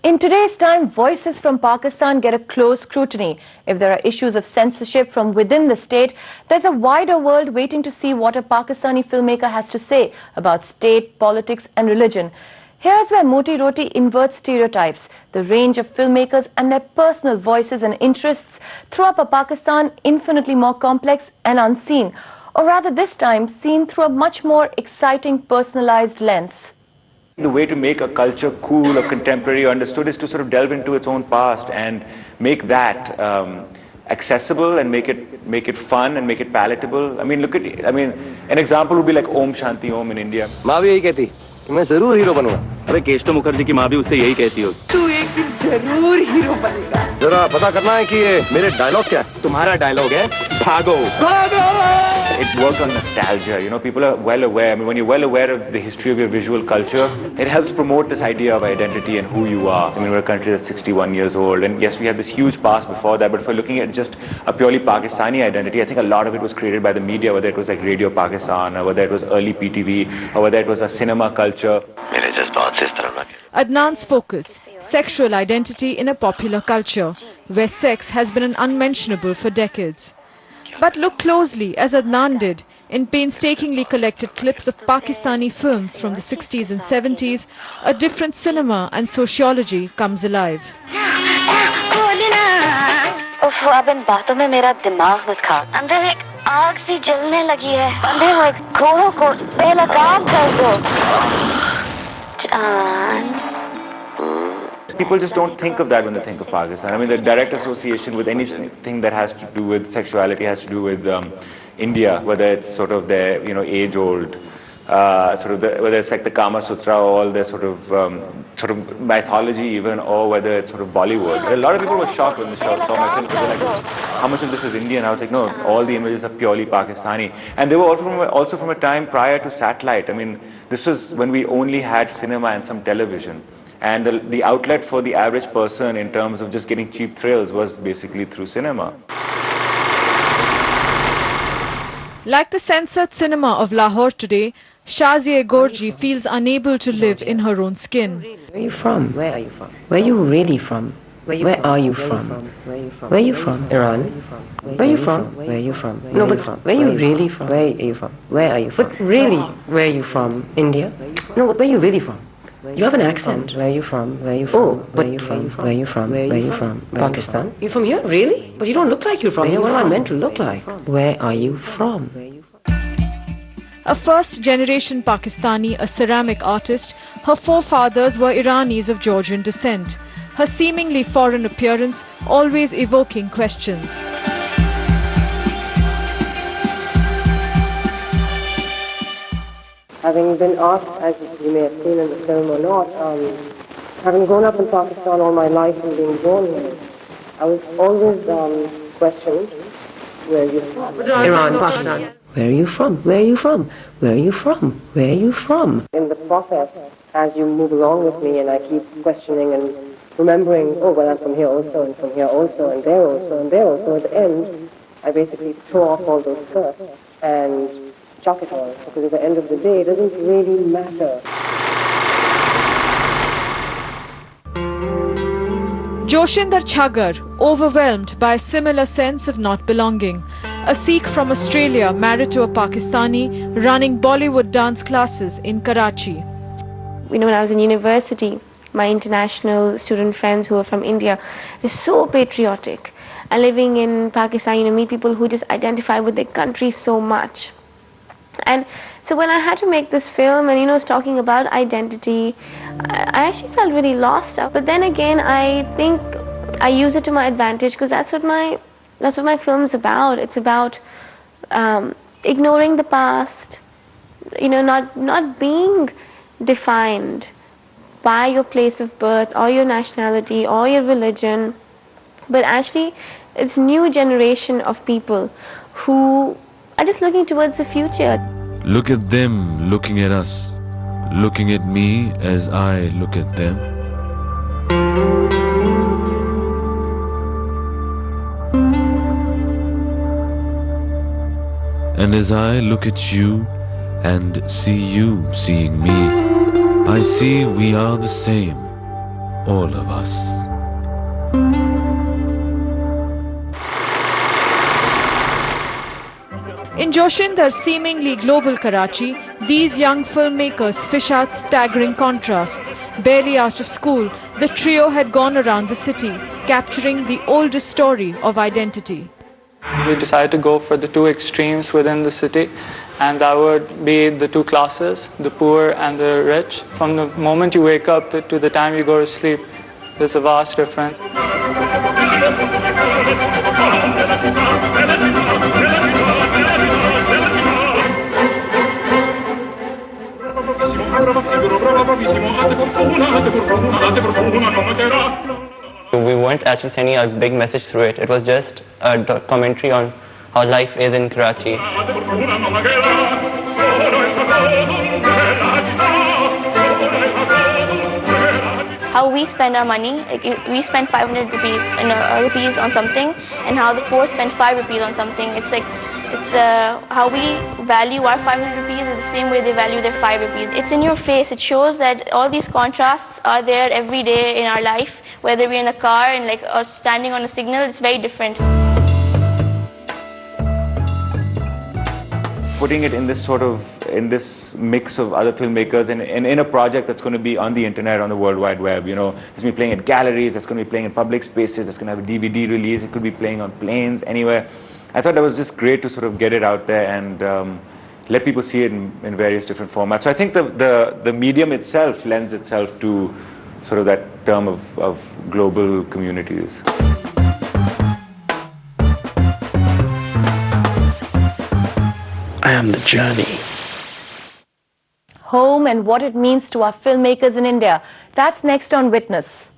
In today's time, voices from Pakistan get a close scrutiny. If there are issues of censorship from within the state, there's a wider world waiting to see what a Pakistani filmmaker has to say about state, politics and religion. Here's where Motiroti inverts stereotypes. The range of filmmakers and their personal voices and interests throw up a Pakistan infinitely more complex and unseen, or rather this time seen through a much more exciting personalized lens. The way to make a culture cool or contemporary or understood is to sort of delve into its own past and make that accessible and make it fun and make it palatable. I mean, an example would be like Om Shanti Om in India. माँ भी यही कहती कि मैं जरूर hero बनूंगा। अरे केशव मुखर्जी की माँ भी उससे यही कहती हो। तू एक दिन जरूर हीरो बनेगा। जरा पता करना है कि ये मेरे डायलॉग क्या है। तुम्हारा डायलॉग है भागो। It worked on nostalgia. You know, people are well aware. I mean, when you're well aware of the history of your visual culture, it helps promote this idea of identity and who you are. I mean, we're a country that's 61 years old, and yes, we have this huge past before that. But if we're looking at just a purely Pakistani identity, I think a lot of it was created by the media, whether it was like Radio Pakistan, or whether it was early PTV, or whether it was a cinema culture. Adnan's focus: sexual identity in a popular culture, where sex has been an unmentionable for decades. But look closely, as Adnan did, in painstakingly collected clips of Pakistani films from the 60s and 70s, a different cinema and sociology comes alive. अब इन बातों में मेरा दिमाग मत खा। अंदर एक आग सी जलने लगी है। अंदर वो घोड़ों को बेलगाम कर दो। जान। People just don't think of that when they think of Pakistan. I mean, the direct association with anything that has to do with sexuality has to do with India, whether it's sort of their, age-old, whether it's like the Kama Sutra or all their sort of mythology even, or whether it's sort of Bollywood. A lot of people were shocked when they saw my film. They were like, how much of this is Indian? I was like, no, all the images are purely Pakistani. And they were also from a time prior to satellite. I mean, this was when we only had cinema and some television. And the outlet for the average person in terms of just getting cheap thrills was basically through cinema. Like the censored cinema of Lahore today, Shazia Gorji feels unable to live in her own skin. Where are you from? Where are you from? Where are you really from? Where are you from? Where are you from? Iran? Where are you from? Where are you from? No, but where are you really from? Where are you from? Where are you from? But really, where are you from? India? No, but where are you really from? You have an accent. Where are you from? Where are you from? Oh, but where are you from? Where are you from? Where are you from? Pakistan? You're from here? Really? But you don't look like you're from here. What am I meant to look like? Where are you from? A first-generation Pakistani, a ceramic artist, her forefathers were Iranis of Georgian descent. Her seemingly foreign appearance always evoking questions. Having been asked, as you may have seen in the film or not, having grown up in Pakistan all my life and being born here, I was always questioned, where are you from? Iran, Pakistan. Where are you from? Where are you from? Where are you from? Where are you from? In the process, as you move along with me and I keep questioning and remembering, oh, well, I'm from here also, and from here also, and there also, and there also, at the end, I basically throw off all those skirts and chuck it all, because at the end of the day, it doesn't really matter. Joshinder Chhagar, overwhelmed by a similar sense of not belonging. A Sikh from Australia married to a Pakistani, running Bollywood dance classes in Karachi. When I was in university, my international student friends who are from India, they're so patriotic. And living in Pakistan, meet people who just identify with their country so much. And so when I had to make this film and was talking about identity, I actually felt really lost. But then again, I think I use it to my advantage, because that's what my film's about. It's about ignoring the past, not being defined by your place of birth or your nationality or your religion, but actually it's new generation of people who are just looking towards the future. Look at them looking at us, looking at me as I look at them. And as I look at you and see you seeing me, I see we are the same. all of us. In Joshindar's seemingly global Karachi, these young filmmakers fish out staggering contrasts. Barely out of school, the trio had gone around the city, capturing the oldest story of identity. We decided to go for the two extremes within the city, and that would be the two classes, the poor and the rich. From the moment you wake up to the time you go to sleep, there's a vast difference. We weren't actually sending a big message through it. It was just a commentary on how life is in Karachi. How we spend our money, like we spend 500 rupees on something, and how the poor spend 5 rupees on something. It's how we value our 500 rupees is the same way they value their 5 rupees. It's in your face. It shows that all these contrasts are there every day in our life, whether we're in a car and or standing on a signal. It's very different. Putting it in this mix of other filmmakers and in a project that's going to be on the internet, on the World Wide Web, it's going to be playing at galleries, it's going to be playing in public spaces, it's going to have a DVD release, it could be playing on planes, anywhere. I thought that was just great to sort of get it out there and let people see it in various different formats. So I think the medium itself lends itself to sort of that term of global communities. I am the journey. Home and what it means to our filmmakers in India. That's next on Witness.